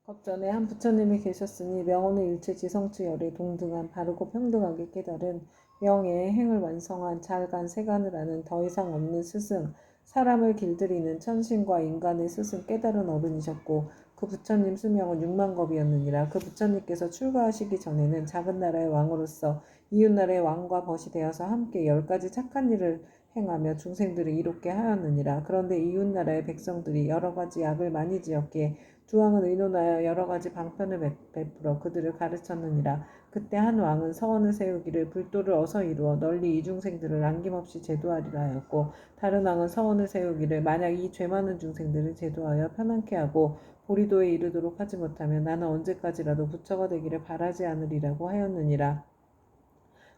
겁전에 한 부처님이 계셨으니 명호는 일체 지성치열에 동등한 바르고 평등하게 깨달은 명예의 행을 완성한 잘간 세간을 아는 더 이상 없는 스승, 사람을 길들이는 천신과 인간의 스승 깨달은 어른이셨고 그 부처님 수명은 6만겁이었느니라. 그 부처님께서 출가하시기 전에는 작은 나라의 왕으로서 이웃나라의 왕과 벗이 되어서 함께 10가지 착한 일을 행하며 중생들을 이롭게 하였느니라. 그런데 이웃나라의 백성들이 여러가지 악을 많이 지었기에 두 왕은 의논하여 여러가지 방편을 베풀어 그들을 가르쳤느니라. 그때 한 왕은 서원을 세우기를 불도를 어서 이루어 널리 이중생들을 남김없이 제도하리라 하였고, 다른 왕은 서원을 세우기를 만약 이 죄 많은 중생들을 제도하여 편안케 하고 보리도에 이르도록 하지 못하면 나는 언제까지라도 부처가 되기를 바라지 않으리라고 하였느니라.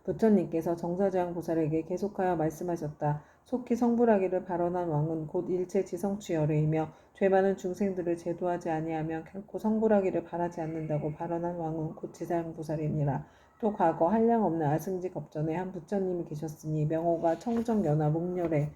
부처님께서 정사제왕 보살에게 계속하여 말씀하셨다. 속히 성불하기를 발언한 왕은 곧 일체 지성취열의이며 죄 많은 중생들을 제도하지 아니하면 결코 성불하기를 바라지 않는다고 발언한 왕은 곧 지사양 보살이니라. 또 과거 한량없는 아승지 겁전에 한 부처님이 계셨으니 명호가 청정연화 목렬에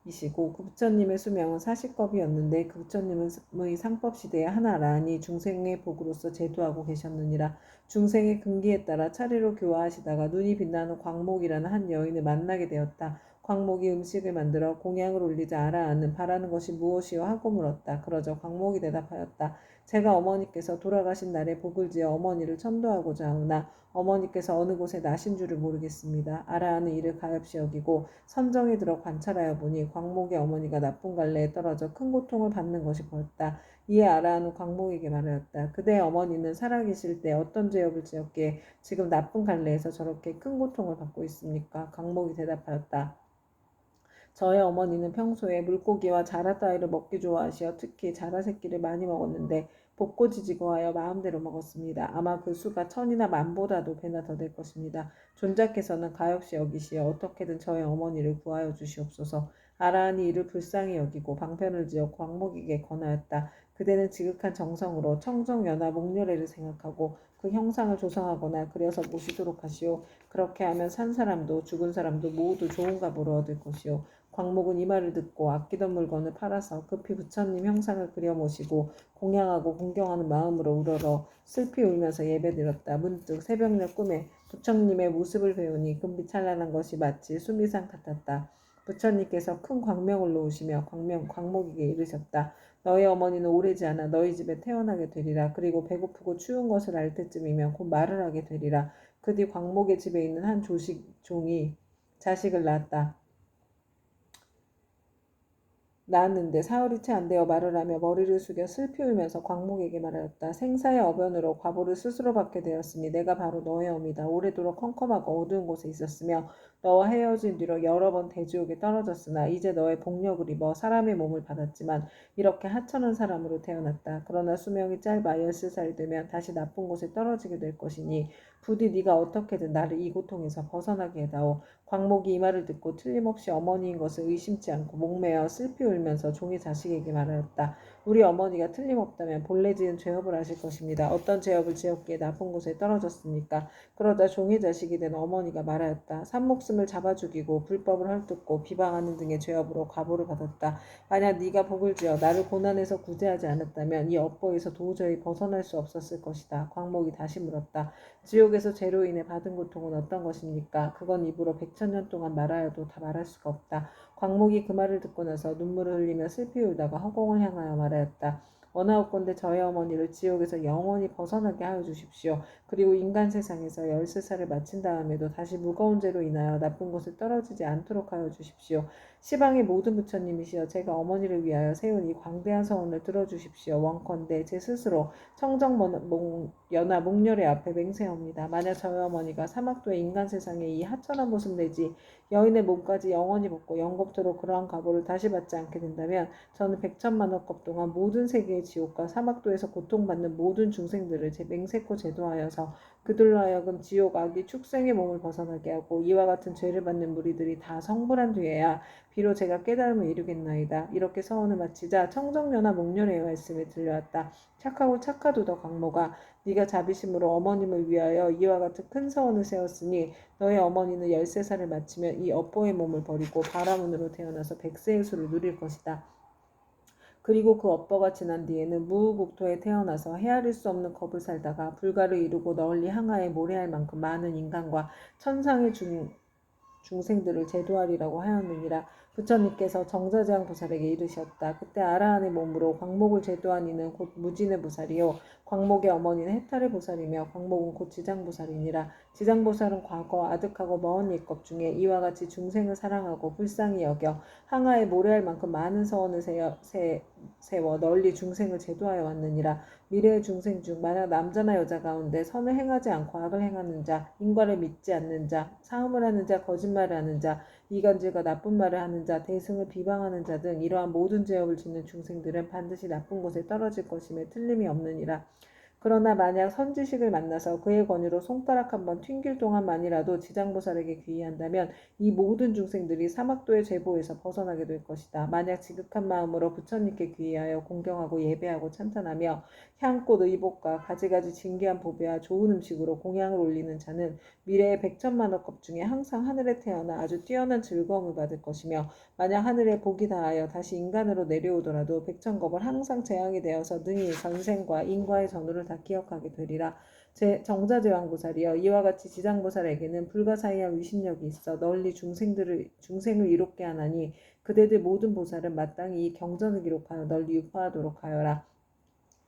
이시고 그 부처님의 수명은 40겁이었는데 그 부처님의 상법시대의 하나라니 중생의 복으로서 제도하고 계셨느니라. 중생의 근기에 따라 차례로 교화하시다가 눈이 빛나는 광목이라는 한 여인을 만나게 되었다. 광목이 음식을 만들어 공양을 올리자 아라하는 바라는 것이 무엇이요 하고 물었다. 그러자 광목이 대답하였다. 제가 어머니께서 돌아가신 날에 복을 지어 어머니를 천도하고자 하오나 어머니께서 어느 곳에 나신 줄을 모르겠습니다. 아라하는 이를 가엾이 여기고 선정에 들어 관찰하여 보니 광목의 어머니가 나쁜 갈래에 떨어져 큰 고통을 받는 것이 보였다. 이에 아라하는 광목에게 말하였다. 그대의 어머니는 살아계실 때 어떤 죄업을 지었기에 지금 나쁜 갈래에서 저렇게 큰 고통을 받고 있습니까? 광목이 대답하였다. 저의 어머니는 평소에 물고기와 자라 따위를 먹기 좋아하시어 특히 자라 새끼를 많이 먹었는데 볶고지지고 하여 마음대로 먹었습니다. 아마 그 수가 천이나 만보다도 배나 더 될 것입니다. 존자께서는 가엾이 여기시어 어떻게든 저의 어머니를 구하여 주시옵소서. 아라한이 이를 불쌍히 여기고 방편을 지어 광목에게 권하였다. 그대는 지극한 정성으로 청정연화 목렬회를 생각하고 그 형상을 조성하거나 그려서 모시도록 하시오. 그렇게 하면 산 사람도 죽은 사람도 모두 좋은 값으로 얻을 것이오. 광목은 이 말을 듣고 아끼던 물건을 팔아서 급히 부처님 형상을 그려 모시고 공양하고 공경하는 마음으로 우러러 슬피 울면서 예배드렸다. 문득 새벽녘 꿈에 부처님의 모습을 배우니 금빛 찬란한 것이 마치 수미상 같았다. 부처님께서 큰 광명을 놓으시며 광목에게 이르셨다. 너희 어머니는 오래지 않아 너희 집에 태어나게 되리라. 그리고 배고프고 추운 것을 알 때쯤이면 곧 말을 하게 되리라. 그 뒤 광목의 집에 있는 한 종이 자식을 낳았다. 낳았는데 사흘이 채 안 되어 말을 하며 머리를 숙여 슬피 울면서 광목에게 말하였다. 생사의 어변으로 과보를 스스로 받게 되었으니 내가 바로 너의 어미다. 오래도록 컴컴하고 어두운 곳에 있었으며 너와 헤어진 뒤로 여러 번 대지옥에 떨어졌으나 이제 너의 복력을 입어 사람의 몸을 받았지만 이렇게 하찮은 사람으로 태어났다. 그러나 수명이 짧아 13살이 되면 다시 나쁜 곳에 떨어지게 될 것이니 부디 네가 어떻게든 나를 이 고통에서 벗어나게 해다오. 광목이 이 말을 듣고 틀림없이 어머니인 것을 의심치 않고 목매어 슬피 울면서 종이 자식에게 말하였다. 우리 어머니가 틀림없다면 본래 지은 죄업을 하실 것입니다. 어떤 죄업을 지었기에 나쁜 곳에 떨어졌습니까? 그러다 종이 자식이 된 어머니가 말하였다. 산목숨을 잡아 죽이고 불법을 헐뜯고 비방하는 등의 죄업으로 과보를 받았다. 만약 네가 복을 지어 나를 고난에서 구제하지 않았다면 이 업보에서 도저히 벗어날 수 없었을 것이다. 광목이 다시 물었다. 지옥에서 죄로 인해 받은 고통은 어떤 것입니까? 그건 입으로 100,000년 동안 말하여도 다 말할 수가 없다. 광목이 그 말을 듣고 나서 눈물을 흘리며 슬피 울다가 허공을 향하여 말하였다. 원하옵건대 저의 어머니를 지옥에서 영원히 벗어나게 하여 주십시오. 그리고 인간 세상에서 13살을 마친 다음에도 다시 무거운 죄로 인하여 나쁜 곳에 떨어지지 않도록 하여 주십시오. 시방의 모든 부처님이시여 제가 어머니를 위하여 세운 이 광대한 서원을 들어주십시오. 원컨대 제 스스로 청정연화 목렬의 앞에 맹세합니다. 만약 저희 어머니가 사막도의 인간 세상에 이 하찮은 모습 내지 여인의 몸까지 영원히 벗고 영겁토록 그러한 과보를 다시 받지 않게 된다면 저는 100,000만억 동안 모든 세계의 지옥과 사막도에서 고통받는 모든 중생들을 제 맹세코 제도하여서 그들로 하여금 지옥 악이 축생의 몸을 벗어나게 하고 이와 같은 죄를 받는 무리들이 다 성불한 뒤에야 비록 제가 깨달음을 이루겠나이다. 이렇게 서원을 마치자 청정연화 목련의 말씀이 들려왔다. 착하고 착하도다 광모가 네가 자비심으로 어머님을 위하여 이와 같은 큰 서원을 세웠으니 너의 어머니는 13살을 마치면 이 업보의 몸을 버리고 바라문으로 태어나서 백세의 수를 누릴 것이다. 그리고 그 업버가 지난 뒤에는 무후국토에 태어나서 헤아릴 수 없는 겁을 살다가 불가를 이루고 널리 항아에 모래할 만큼 많은 인간과 천상의 중생들을 제도하리라고 하였느니라. 부처님께서 정자재앙 보살에게 이르셨다. 그때 아라한의 몸으로 광목을 제도한 이는 곧 무진의 보살이요 광목의 어머니는 해탈의 보살이며 광목은 곧 지장보살이니라. 지장보살은 과거 아득하고 먼 옛것 중에 이와 같이 중생을 사랑하고 불쌍히 여겨 항아에 모래할 만큼 많은 서원을 세워 널리 중생을 제도하여 왔느니라. 미래의 중생 중 만약 남자나 여자 가운데 선을 행하지 않고 악을 행하는 자, 인과를 믿지 않는 자, 사음을 하는 자, 거짓말을 하는 자, 이간질과 나쁜 말을 하는 자, 대승을 비방하는 자 등 이러한 모든 죄업을 짓는 중생들은 반드시 나쁜 곳에 떨어질 것임에 틀림이 없느니라. 그러나 만약 선지식을 만나서 그의 권유로 손가락 한번 튕길 동안만이라도 지장보살에게 귀의한다면 이 모든 중생들이 사막도의 죄보에서 벗어나게 될 것이다. 만약 지극한 마음으로 부처님께 귀의하여 공경하고 예배하고 찬탄하며 향꽃 의복과 가지가지 진귀한 보배와 좋은 음식으로 공양을 올리는 자는 미래의 백천만억 급 중에 항상 하늘에 태어나 아주 뛰어난 즐거움을 받을 것이며 만약 하늘에 복이 다하여 다시 인간으로 내려오더라도 백천겁을 항상 재앙이 되어서 능히 전생과 인과의 전후를 다 기억하게 되리라. 정자제왕보살이여 이와 같이 지장보살에게는 불가사의한 위신력이 있어 널리 중생을 이롭게 하나니 그대들 모든 보살은 마땅히 이 경전을 기록하여 널리 유포하도록 하여라.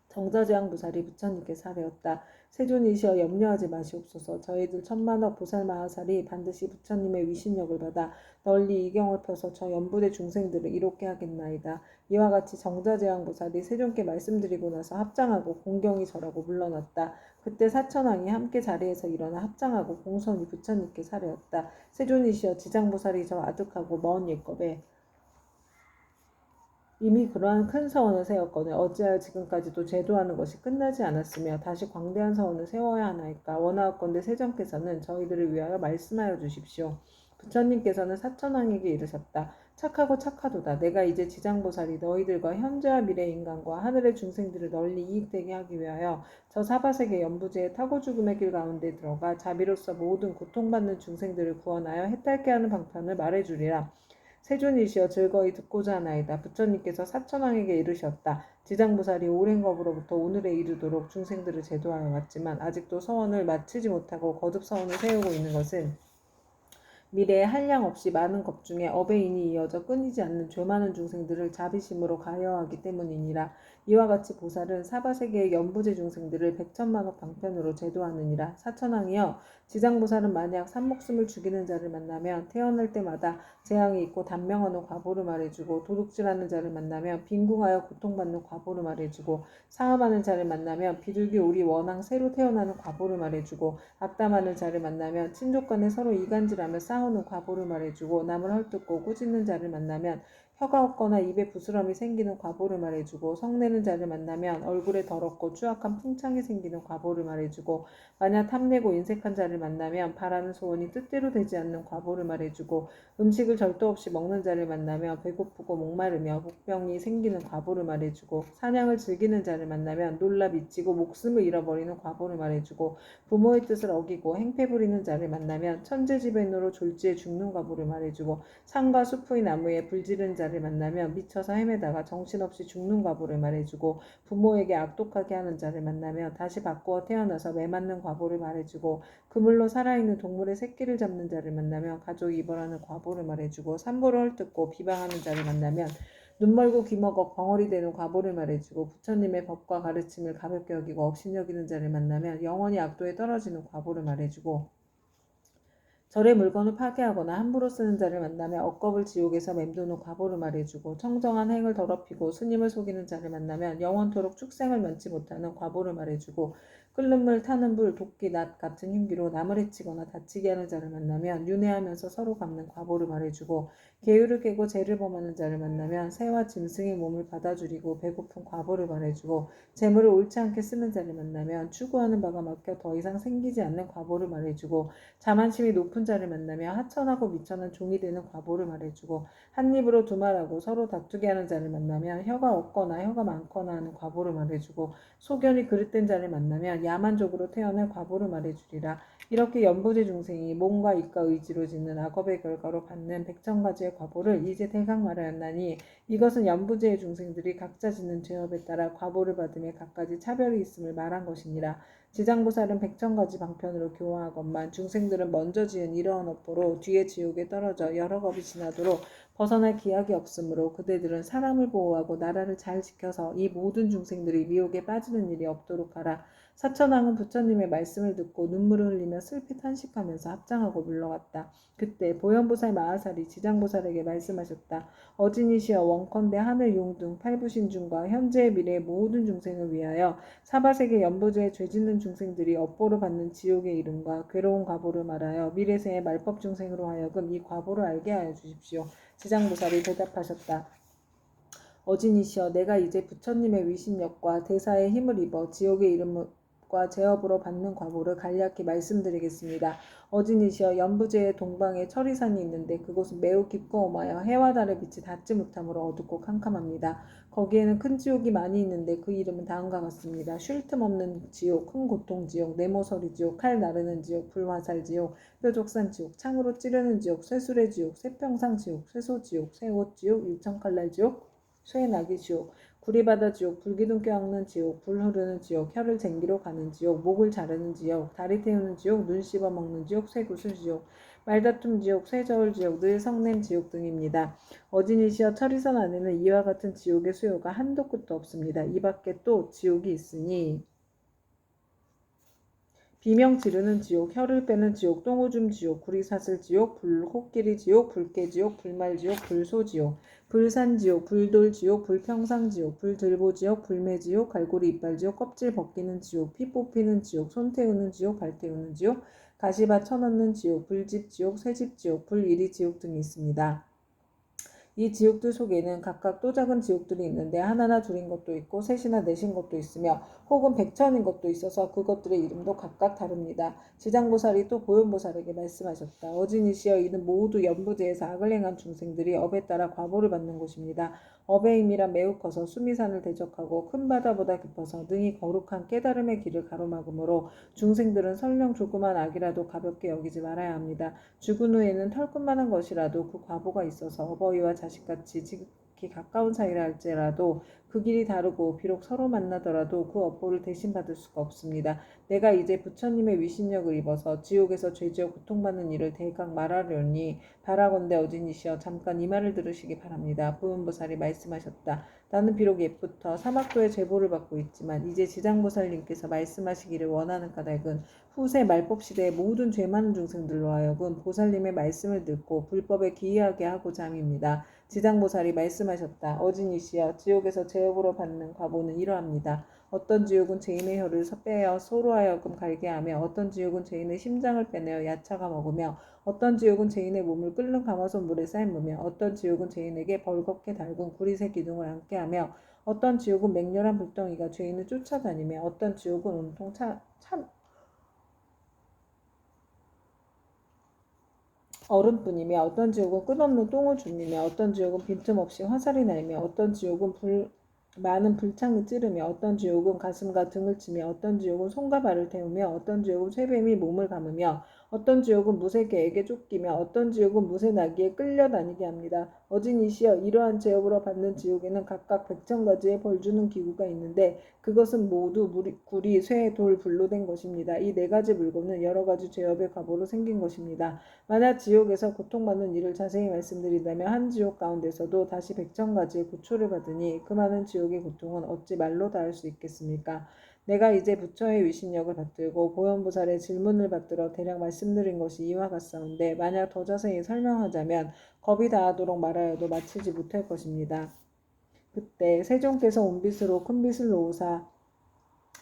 정자제왕보살이 부처님께 사례었다. 세존이시여 염려하지 마시옵소서. 저희들 천만억 보살마하살이 반드시 부처님의 위신력을 받아 널리 이경을 펴서 저 연부대 중생들을 이롭게 하겠나이다. 이와 같이 정자제왕보살이 세존께 말씀드리고 나서 합장하고 공경이 절하고 물러났다. 그때 사천왕이 함께 자리에서 일어나 합장하고 공손히 부처님께 사례었다. 세존이시여 지장보살이 저 아득하고 먼 옛겁에 이미 그러한 큰 서원을 세웠거늘 어찌하여 지금까지도 제도하는 것이 끝나지 않았으며 다시 광대한 서원을 세워야 하나이까. 원하옵건대 세존께서는 저희들을 위하여 말씀하여 주십시오. 부처님께서는 사천왕에게 이르셨다. 착하고 착하도다. 내가 이제 지장보살이 너희들과 현재와 미래 인간과 하늘의 중생들을 널리 이익되게 하기 위하여 저 사바세계 연부제의 타고 죽음의 길 가운데 들어가 자비로서 모든 고통받는 중생들을 구원하여 해탈케 하는 방편을 말해주리라. 세존이시여 즐거이 듣고자 하나이다. 부처님께서 사천왕에게 이르셨다. 지장보살이 오랜 겁으로부터 오늘에 이르도록 중생들을 제도하여 왔지만 아직도 서원을 마치지 못하고 거듭 서원을 세우고 있는 것은 미래에 한량 없이 많은 것 중에 업의 인이 이어져 끊이지 않는 죄 많은 중생들을 자비심으로 가여하기 때문이니라. 이와 같이 보살은 사바세계의 연부제 중생들을 백천만억 방편으로 제도하느니라. 사천왕이여 지장보살은 만약 산목숨을 죽이는 자를 만나면 태어날 때마다 재앙이 있고 단명하는 과보를 말해주고 도둑질하는 자를 만나면 빈궁하여 고통받는 과보를 말해주고 사음하는 자를 만나면 비둘기 오리 원앙 새로 태어나는 과보를 말해주고 악담하는 자를 만나면 친족 간에 서로 이간질하며 싸우는 과보를 말해주고 남을 헐뜯고 꾸짖는 자를 만나면 혀가 없거나 입에 부스럼이 생기는 과보를 말해주고 성내는 자를 만나면 얼굴에 더럽고 추악한 풍창이 생기는 과보를 말해주고 만약 탐내고 인색한 자를 만나면 바라는 소원이 뜻대로 되지 않는 과보를 말해주고 음식을 절도 없이 먹는 자를 만나면 배고프고 목마르며 목병이 생기는 과보를 말해주고 사냥을 즐기는 자를 만나면 놀라 미치고 목숨을 잃어버리는 과보를 말해주고 부모의 뜻을 어기고 행패 부리는 자를 만나면 천재지변으로 졸지에 죽는 과보를 말해주고 산과 숲의 나무에 불지른 자를 만나면 미쳐서 헤매다가 정신없이 죽는 과보를 말해주고 부모에게 악독하게 하는 자를 만나면 다시 바꾸어 태어나서 매맞는 과보를 말해주고 그물로 살아있는 동물의 새끼를 잡는 자를 만나면 가족이 입어라는 과보를 말해주고 산보를 헐뜯고 비방하는 자를 만나면 눈 멀고 귀 먹어 벙어리 되는 과보를 말해주고 부처님의 법과 가르침을 가볍게 여기고 업신여기는 자를 만나면 영원히 악도에 떨어지는 과보를 말해주고 절의 물건을 파괴하거나 함부로 쓰는 자를 만나면 억겁을 지옥에서 맴도는 과보를 말해주고 청정한 행을 더럽히고 스님을 속이는 자를 만나면 영원토록 축생을 면치 못하는 과보를 말해주고 끓는 물 타는 불 도끼 낫 같은 흉기로 남을 해치거나 다치게 하는 자를 만나면 윤회하면서 서로 갚는 과보를 말해주고 계율을 깨고 죄를 범하는 자를 만나면 새와 짐승의 몸을 받아주리고 배고픈 과보를 말해주고 재물을 옳지 않게 쓰는 자를 만나면 추구하는 바가 막혀 더 이상 생기지 않는 과보를 말해주고 자만심이 높은 자를 만나며 하천하고 미천한 종이 되는 과보를 말해주고 한 입으로 두말하고 서로 다투게 하는 자를 만나면 혀가 없거나 혀가 많거나 하는 과보를 말해주고 소견이 그릇된 자를 만나면 만약 야만족으로 태어날 과보를 말해주리라. 이렇게 연부제 중생이 몸과 입과 의지로 짓는 악업의 결과로 받는 백천가지의 과보를 이제 대강 말하였나니 이것은 연부제의 중생들이 각자 짓는 죄업에 따라 과보를 받음에 각가지 차별이 있음을 말한 것이니라. 지장보살은 백천가지 방편으로 교화하건만 중생들은 먼저 지은 이러한 업보로 뒤에 지옥에 떨어져 여러 겁이 지나도록 벗어날 기약이 없으므로 그대들은 사람을 보호하고 나라를 잘 지켜서 이 모든 중생들이 미혹에 빠지는 일이 없도록 하라. 사천왕은 부처님의 말씀을 듣고 눈물을 흘리며 슬피 탄식하면서 합장하고 물러갔다. 그때 보현보살 마하살이 지장보살에게 말씀하셨다. 어진이시여 원컨대 하늘 용등 팔부신중과 현재의 미래의 모든 중생을 위하여 사바세계 연부제에 죄짓는 중생들이 업보로 받는 지옥의 이름과 괴로운 과보를 말하여 미래세의 말법 중생으로 하여금 이 과보를 알게 하여 주십시오. 지장보살이 대답하셨다. 어진이시여 내가 이제 부처님의 위신력과 대사의 힘을 입어 지옥의 이름과 제업으로 받는 과보를 간략히 말씀드리겠습니다. 어진이시여 연부제의 동방에 철이산이 있는데 그곳은 매우 깊고 엄하여 해와 달의 빛이 닿지 못하므로 어둡고 캄캄합니다. 거기에는 큰 지옥이 많이 있는데 그 이름은 다음과 같습니다. 쉴 틈 없는 지옥, 큰 고통 지옥, 네모서리 지옥, 칼 나르는 지옥, 불화살 지옥, 뾰족산 지옥, 창으로 찌르는 지옥, 쇠수레 지옥, 쇠평상 지옥, 쇠소 지옥, 쇠옷 지옥, 일천칼날 지옥, 쇠나기 지옥, 구리바다 지옥, 불기둥 껴안는 지옥, 불 흐르는 지옥, 혀를 쟁기로 가는 지옥, 목을 자르는 지옥, 다리 태우는 지옥, 눈 씹어 먹는 지옥, 쇠구슬 지옥, 말다툼 지옥, 쇠저울 지옥, 늘 성냄 지옥 등입니다. 어진이시여 철이선 안에는 이와 같은 지옥의 수요가 한도 끝도 없습니다. 이 밖에 또 지옥이 있으니 비명 지르는 지옥, 혀를 빼는 지옥, 똥오줌 지옥, 구리사슬 지옥, 불코끼리 지옥, 불개 지옥, 불말 지옥, 불소 지옥, 불산 지옥, 불돌 지옥, 불평상 지옥, 불들보 지옥, 불매 지옥, 갈고리 이빨 지옥, 껍질 벗기는 지옥, 피 뽑히는 지옥, 손 태우는 지옥, 발 태우는 지옥, 가시밭 쳐넣는 지옥, 불집 지옥, 새집 지옥, 불이리 지옥 등이 있습니다. 이 지옥들 속에는 각각 또 작은 지옥들이 있는데 하나나 둘인 것도 있고 셋이나 넷인 것도 있으며 혹은 백천인 것도 있어서 그것들의 이름도 각각 다릅니다. 지장보살이 또 보현보살에게 말씀하셨다. 어진이시여 이는 모두 연부제에서 악을 행한 중생들이 업에 따라 과보를 받는 곳입니다. 업의 힘이란 매우 커서 수미산을 대적하고 큰 바다보다 깊어서 능히 거룩한 깨달음의 길을 가로막으므로 중생들은 설령 조그만 악이라도 가볍게 여기지 말아야 합니다. 죽은 후에는 털끝만한 것이라도 그 과보가 있어서 어버이와 자식같이 지극히 가까운 사이라 할지라도 그 길이 다르고 비록 서로 만나더라도 그 업보를 대신 받을 수가 없습니다. 내가 이제 부처님의 위신력을 입어서 지옥에서 죄지어 고통받는 일을 대강 말하려니 바라건대 어진이시여 잠깐 이 말을 들으시기 바랍니다. 보현보살이 말씀하셨다. 나는 비록 옛부터 사막도의 제보를 받고 있지만 이제 지장보살님께서 말씀하시기를 원하는 까닭은 후세 말법 시대의 모든 죄 많은 중생들로 하여금 보살님의 말씀을 듣고 불법에 기이하게 하고자 함입니다. 지장보살이 말씀하셨다. 어진이시여 지옥에서 제업으로 받는 과보는 이러합니다. 어떤 지옥은 죄인의 혀를 빼어 소로 하여금 갈게 하며 어떤 지옥은 죄인의 심장을 빼내어 야차가 먹으며 어떤 지옥은 죄인의 몸을 끓는 가마솥 물에 삶으며 어떤 지옥은 죄인에게 벌겋게 달군 구리새 기둥을 앉게 하며 어떤 지옥은 맹렬한 불덩이가 죄인을 쫓아다니며 어떤 지옥은 온통 얼음뿐이며 어떤 지옥은 끝없는 똥을 죽이며 어떤 지옥은 빈틈없이 화살이 날며 어떤 지옥은 많은 불창을 찌르며 어떤 지옥은 가슴과 등을 치며 어떤 지옥은 손과 발을 태우며 어떤 지옥은 쇠뱀이 몸을 감으며 어떤 지옥은 무쇠 개에게 쫓기며 어떤 지옥은 무쇠 나귀에 끌려다니게 합니다. 어진이시여 이러한 제업으로 받는 지옥에는 각각 백천가지의 벌주는 기구가 있는데 그것은 모두 구리, 쇠, 돌, 불로 된 것입니다. 이 네 가지 물건은 여러 가지 죄업의 과보로 생긴 것입니다. 만약 지옥에서 고통받는 일을 자세히 말씀드린다면 한 지옥 가운데서도 다시 백천가지의 고초를 받으니 그 많은 지옥의 고통은 어찌 말로 닿을 수 있겠습니까? 내가 이제 부처의 위신력을 받들고 보현보살의 질문을 받들어 대략 말씀드린 것이 이와 같사온데 만약 더 자세히 설명하자면 겁이 다하도록 말하여도 마치지 못할 것입니다. 그때 세종께서 온 빛으로 큰 빛을 놓으사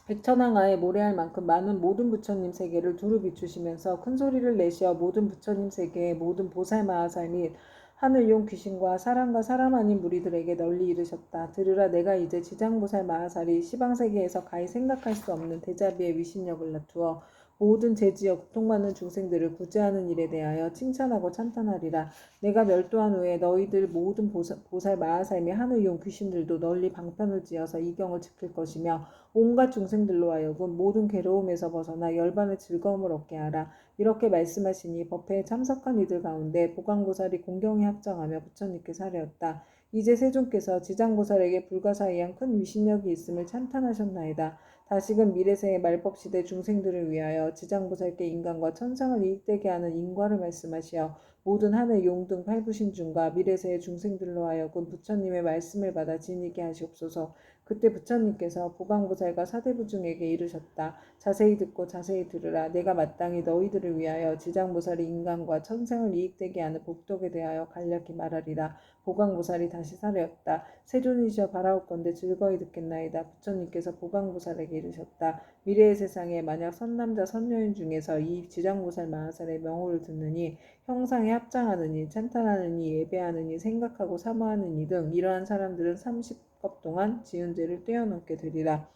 백천왕하에 모래할 만큼 많은 모든 부처님 세계를 두루 비추시면서 큰 소리를 내시어 모든 부처님 세계의 모든 보살 마하살 및 하늘용 귀신과 사람과 사람 아닌 무리들에게 널리 이르셨다. 들으라 내가 이제 지장보살 마하살이 시방세계에서 가히 생각할 수 없는 대자비의 위신력을 나투어 모든 재지어 고통받는 중생들을 구제하는 일에 대하여 칭찬하고 찬탄하리라. 내가 멸도한 후에 너희들 모든 보살 마하사임의 하늘용 귀신들도 널리 방편을 지어서 이경을 지킬 것이며 온갖 중생들로 하여금 모든 괴로움에서 벗어나 열반의 즐거움을 얻게 하라. 이렇게 말씀하시니 법회에 참석한 이들 가운데 보강보살이 공경에 합장하며 부처님께 사례었다. 이제 세존께서 지장보살에게 불가사의한 큰 위신력이 있음을 찬탄하셨나이다. 다시금 미래세의 말법시대 중생들을 위하여 지장보살께 인간과 천상을 이익되게 하는 인과를 말씀하시어 모든 하늘 용등 팔부신중과 미래세의 중생들로 하여금 부처님의 말씀을 받아 지니게 하시옵소서. 그때 부처님께서 보강보살과 사대부중에게 이르셨다. 자세히 듣고 자세히 들으라. 내가 마땅히 너희들을 위하여 지장보살이 인간과 천상을 이익되게 하는 복덕에 대하여 간략히 말하리라. 보강보살이 다시 사례었다. 세존이시여 바라옵건대 즐거이 듣겠나이다. 부처님께서 보강보살에게 이르셨다. 미래의 세상에 만약 선남자 선여인 중에서 이 지장보살 마하살의 명호를 듣느니 형상에 합장하느니 찬탄하느니 예배하느니 생각하고 사모하느니 등 이러한 사람들은 30급 동안 지은 죄를 떼어넘게 되리라.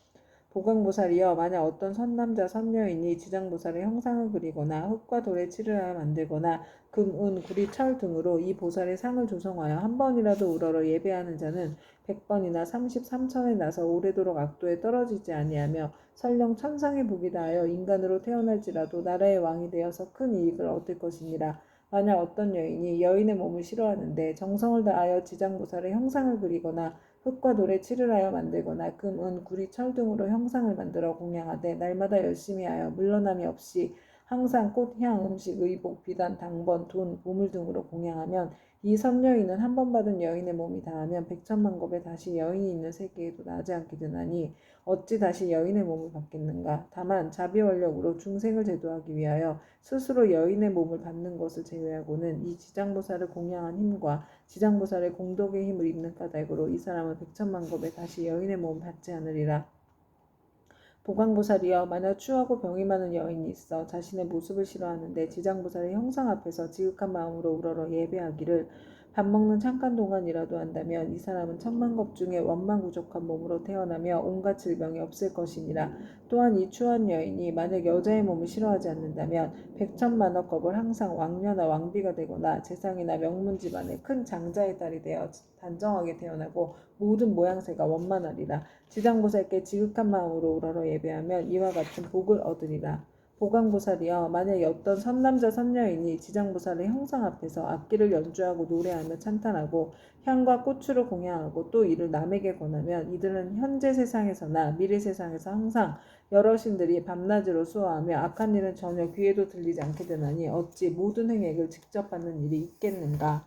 보강보살이여 만약 어떤 선남자 선녀인이 지장보살의 형상을 그리거나 흙과 돌에 칠을 하여 만들거나 금, 은, 구리, 철 등으로 이 보살의 상을 조성하여 한 번이라도 우러러 예배하는 자는 100번이나 33천에 나서 오래도록 악도에 떨어지지 아니하며 설령 천상의 복이 다하여 인간으로 태어날지라도 나라의 왕이 되어서 큰 이익을 얻을 것이니라. 만약 어떤 여인이 여인의 몸을 싫어하는데 정성을 다하여 지장보살의 형상을 그리거나 흙과 돌에 칠을 하여 만들거나 금, 은, 구리, 철 등으로 형상을 만들어 공양하되 날마다 열심히 하여 물러남이 없이 항상 꽃, 향, 음식, 의복, 비단, 당번, 돈, 보물 등으로 공양하면 이 선여인은 한 번 받은 여인의 몸이 다하면 백천만 겁에 다시 여인이 있는 세계에도 나지 않게 되나니 어찌 다시 여인의 몸을 받겠는가. 다만 자비원력으로 중생을 제도하기 위하여 스스로 여인의 몸을 받는 것을 제외하고는 이 지장보살을 공양한 힘과 지장보살의 공덕의 힘을 입는 까닭으로 이 사람은 백천만 겁에 다시 여인의 몸을 받지 않으리라. 보강보살이여 만약 추하고 병이 많은 여인이 있어 자신의 모습을 싫어하는데 지장보살의 형상 앞에서 지극한 마음으로 우러러 예배하기를 밥 먹는 잠깐 동안이라도 한다면 이 사람은 천만겁 중에 원만구족한 몸으로 태어나며 온갖 질병이 없을 것이니라. 또한 이 추한 여인이 만약 여자의 몸을 싫어하지 않는다면 백천만억 겁을 항상 왕녀나 왕비가 되거나 재상이나 명문 집안의 큰 장자의 딸이 되어 단정하게 태어나고 모든 모양새가 원만하리라. 지장보살께 지극한 마음으로 우러러 예배하면 이와 같은 복을 얻으리라. 보강보살이여 만약 어떤 선남자 선녀인이 지장보살의 형상 앞에서 악기를 연주하고 노래하며 찬탄하고 향과 꽃으로 공양하고 또 이를 남에게 권하면 이들은 현재 세상에서나 미래 세상에서 항상 여러 신들이 밤낮으로 수호하며 악한 일은 전혀 귀에도 들리지 않게 되나니 어찌 모든 행액을 직접 받는 일이 있겠는가.